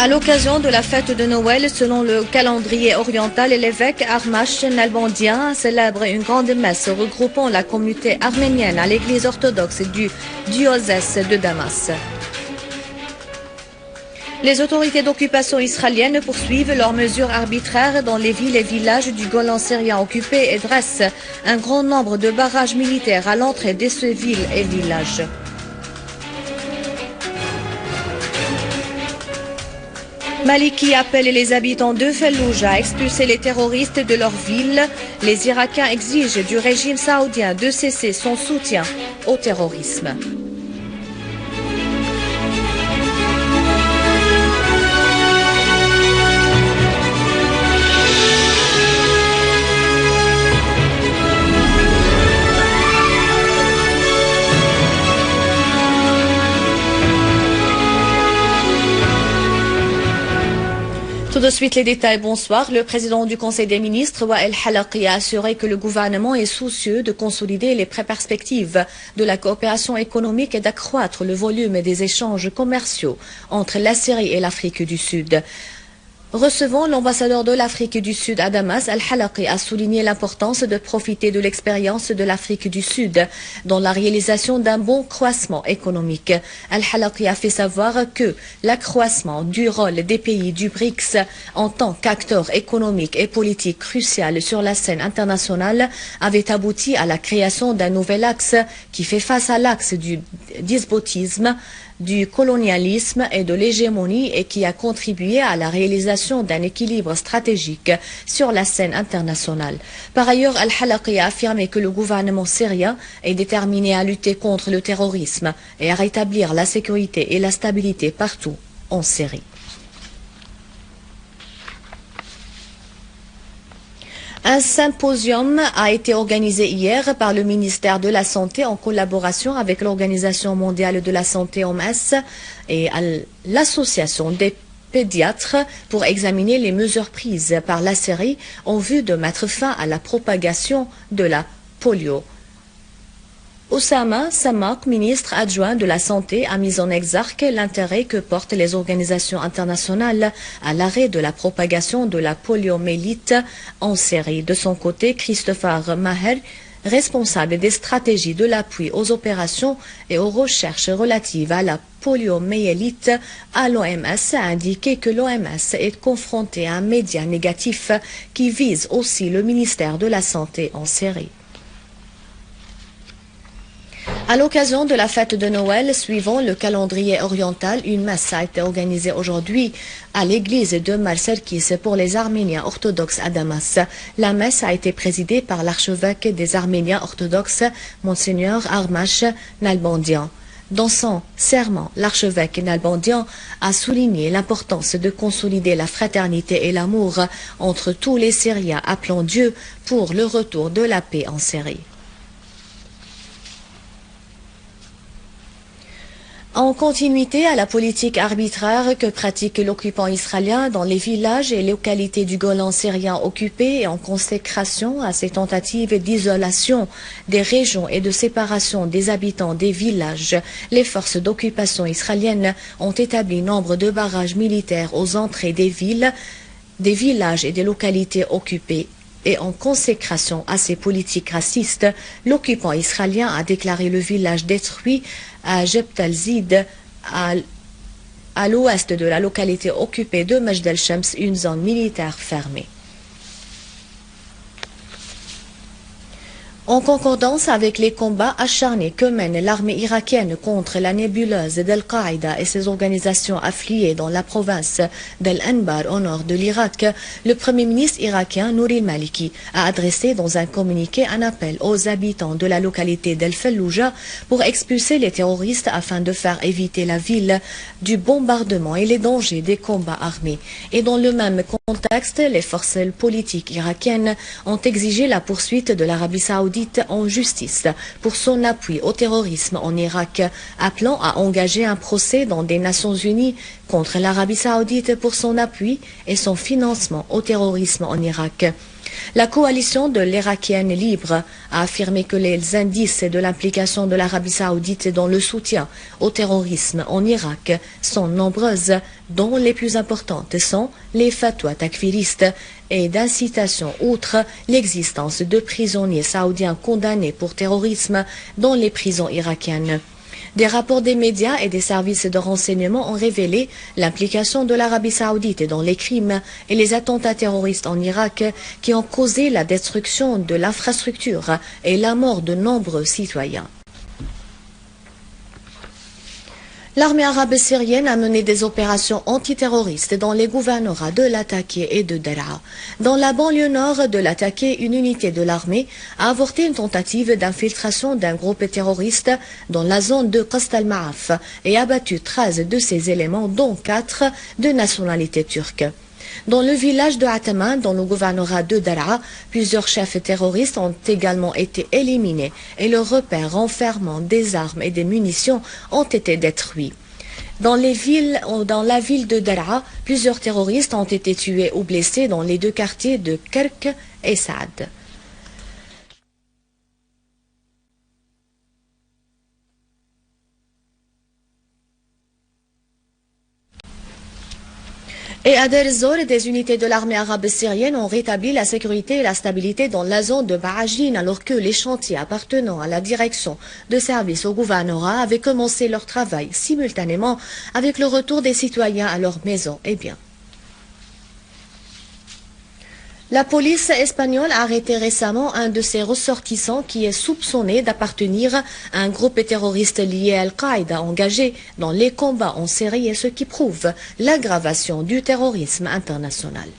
À l'occasion de la fête de Noël, selon le calendrier oriental, l'évêque Armash Nalbandian célèbre une grande messe regroupant la communauté arménienne à l'église orthodoxe du diocèse de Damas. Les autorités d'occupation israéliennes poursuivent leurs mesures arbitraires dans les villes et villages du Golan syrien occupé et dressent un grand nombre de barrages militaires à l'entrée de ces villes et villages. Maliki appelle les habitants de Fallujah à expulser les terroristes de leur ville. Les Irakiens exigent du régime saoudien de cesser son soutien au terrorisme. Tout de suite les détails, bonsoir. Le président du Conseil des ministres, Wael Halaqi, a assuré que le gouvernement est soucieux de consolider les perspectives de la coopération économique et d'accroître le volume des échanges commerciaux entre la Syrie et l'Afrique du Sud. Recevant l'ambassadeur de l'Afrique du Sud à Damas, Al-Halaqi a souligné l'importance de profiter de l'expérience de l'Afrique du Sud dans la réalisation d'un bon croissant économique. Al-Halaqi a fait savoir que l'accroissement du rôle des pays du BRICS en tant qu'acteurs économiques et politiques crucial sur la scène internationale avait abouti à la création d'un nouvel axe qui fait face à l'axe du despotisme, du colonialisme et de l'hégémonie et qui a contribué à la réalisation d'un équilibre stratégique sur la scène internationale. Par ailleurs, Al-Halaqi a affirmé que le gouvernement syrien est déterminé à lutter contre le terrorisme et à rétablir la sécurité et la stabilité partout en Syrie. Un symposium a été organisé hier par le ministère de la Santé en collaboration avec l'Organisation mondiale de la santé OMS et l'Association des pédiatres pour examiner les mesures prises par la Syrie en vue de mettre fin à la propagation de la polio. Oussama Samak, ministre adjoint de la Santé, a mis en exergue l'intérêt que portent les organisations internationales à l'arrêt de la propagation de la poliomyélite en Syrie. De son côté, Christopher Maher, responsable des stratégies de l'appui aux opérations et aux recherches relatives à la poliomyélite à l'OMS, a indiqué que l'OMS est confrontée à un média négatif qui vise aussi le ministère de la Santé en Syrie. À l'occasion de la fête de Noël, suivant le calendrier oriental, une messe a été organisée aujourd'hui à l'église de Marserkis pour les Arméniens orthodoxes à Damas. La messe a été présidée par l'archevêque des Arméniens orthodoxes, Monseigneur Armash Nalbandian. Dans son serment, l'archevêque Nalbandian a souligné l'importance de consolider la fraternité et l'amour entre tous les Syriens, appelant Dieu pour le retour de la paix en Syrie. En continuité à la politique arbitraire que pratique l'occupant israélien dans les villages et localités du Golan syrien occupés et en consécration à ses tentatives d'isolation des régions et de séparation des habitants des villages, les forces d'occupation israéliennes ont établi nombre de barrages militaires aux entrées des villes, des villages et des localités occupées. Et en consécration à ces politiques racistes, l'occupant israélien a déclaré le village détruit à Jebt al-Zid, à l'ouest de la localité occupée de Majd al-Shams, une zone militaire fermée. En concordance avec les combats acharnés que mène l'armée irakienne contre la nébuleuse d'Al-Qaïda et ses organisations affiliées dans la province d'Al-Anbar au nord de l'Irak, le premier ministre irakien Nouri al-Maliki a adressé dans un communiqué un appel aux habitants de la localité d'Al-Fallujah pour expulser les terroristes afin de faire éviter la ville du bombardement et les dangers des combats armés. Et dans le même contexte, les forces politiques irakiennes ont exigé la poursuite de l'Arabie saoudite en justice pour son appui au terrorisme en Irak, appelant à engager un procès dans des Nations Unies contre l'Arabie saoudite pour son appui et son financement au terrorisme en Irak. La coalition de l'Irakienne libre a affirmé que les indices de l'implication de l'Arabie saoudite dans le soutien au terrorisme en Irak sont nombreuses, dont les plus importantes sont les fatwas takfiristes et d'incitation, outre l'existence de prisonniers saoudiens condamnés pour terrorisme dans les prisons irakiennes. Des rapports des médias et des services de renseignement ont révélé l'implication de l'Arabie saoudite dans les crimes et les attentats terroristes en Irak qui ont causé la destruction de l'infrastructure et la mort de nombreux citoyens. L'armée arabe syrienne a mené des opérations antiterroristes dans les gouvernorats de Latakia et de Daraa. Dans la banlieue nord de Latakia, une unité de l'armée a avorté une tentative d'infiltration d'un groupe terroriste dans la zone de Qast al-Ma'af et abattu 13 de ses éléments, dont 4 de nationalité turque. Dans le village de Ataman, dans le gouvernorat de Daraa, plusieurs chefs terroristes ont également été éliminés et leurs repères renfermant des armes et des munitions ont été détruits. Dans la ville de Daraa, plusieurs terroristes ont été tués ou blessés dans les deux quartiers de Kirk et Saad. Et à Deir ez-Zor, des unités de l'armée arabe syrienne ont rétabli la sécurité et la stabilité dans la zone de Barajin, alors que les chantiers appartenant à la direction de service au gouvernorat avaient commencé leur travail simultanément avec le retour des citoyens à leurs maisons et biens. La police espagnole a arrêté récemment un de ses ressortissants qui est soupçonné d'appartenir à un groupe terroriste lié à Al-Qaïda engagé dans les combats en Syrie, et ce qui prouve l'aggravation du terrorisme international.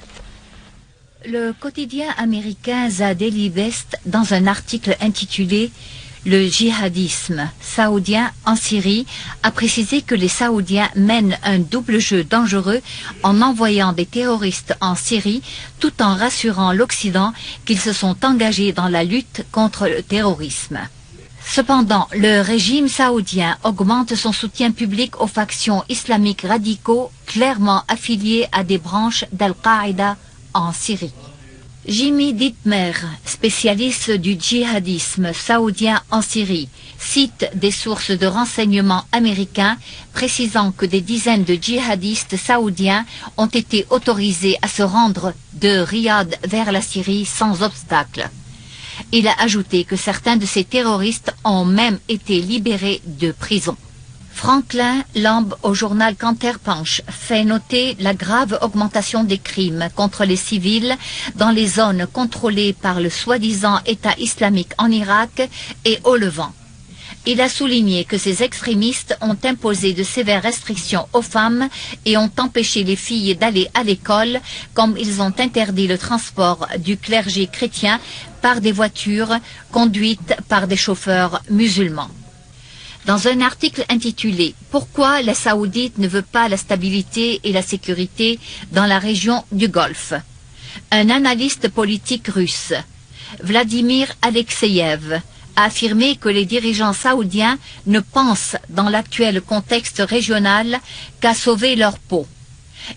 Le quotidien américain The Daily West, dans un article intitulé Le djihadisme saoudien en Syrie, a précisé que les Saoudiens mènent un double jeu dangereux en envoyant des terroristes en Syrie tout en rassurant l'Occident qu'ils se sont engagés dans la lutte contre le terrorisme. Cependant, le régime saoudien augmente son soutien public aux factions islamiques radicaux clairement affiliées à des branches d'Al-Qaïda en Syrie. Jimmy Dittmer, spécialiste du djihadisme saoudien en Syrie, cite des sources de renseignement américains précisant que des dizaines de djihadistes saoudiens ont été autorisés à se rendre de Riyad vers la Syrie sans obstacle. Il a ajouté que certains de ces terroristes ont même été libérés de prison. Franklin Lamb au journal Counterpunch fait noter la grave augmentation des crimes contre les civils dans les zones contrôlées par le soi-disant État islamique en Irak et au Levant. Il a souligné que ces extrémistes ont imposé de sévères restrictions aux femmes et ont empêché les filles d'aller à l'école, comme ils ont interdit le transport du clergé chrétien par des voitures conduites par des chauffeurs musulmans. Dans un article intitulé « Pourquoi la Saoudite ne veut pas la stabilité et la sécurité dans la région du Golfe ?» un analyste politique russe, Vladimir Alexeyev, a affirmé que les dirigeants saoudiens ne pensent dans l'actuel contexte régional qu'à sauver leur peau.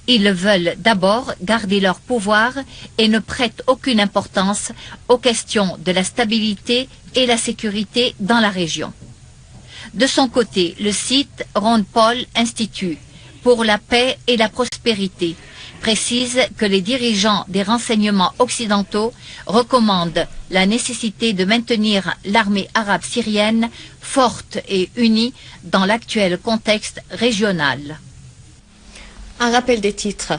Ils veulent d'abord garder leur pouvoir et ne prêtent aucune importance aux questions de la stabilité et la sécurité dans la région. De son côté, le site Ron Paul Institute pour la paix et la prospérité précise que les dirigeants des renseignements occidentaux recommandent la nécessité de maintenir l'armée arabe syrienne forte et unie dans l'actuel contexte régional. Un rappel des titres.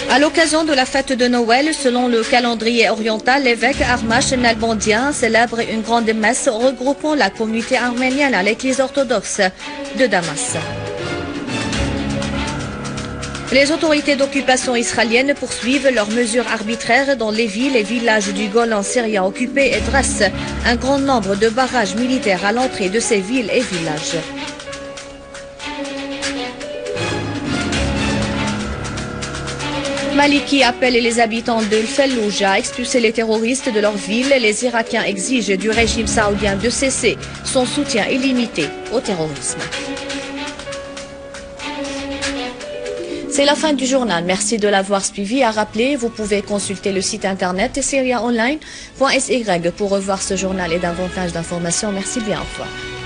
À l'occasion de la fête de Noël, selon le calendrier oriental, l'évêque Armash Nalbandian célèbre une grande messe regroupant la communauté arménienne à l'église orthodoxe de Damas. Les autorités d'occupation israéliennes poursuivent leurs mesures arbitraires dans les villes et villages du Golan syrien occupés et dressent un grand nombre de barrages militaires à l'entrée de ces villes et villages. Maliki appelle les habitants de Fallujah à expulser les terroristes de leur ville. Les Irakiens exigent du régime saoudien de cesser son soutien illimité au terrorisme. C'est la fin du journal. Merci de l'avoir suivi. À rappeler, vous pouvez consulter le site internet syriaonline.sy pour revoir ce journal et davantage d'informations. Merci bien. Au revoir.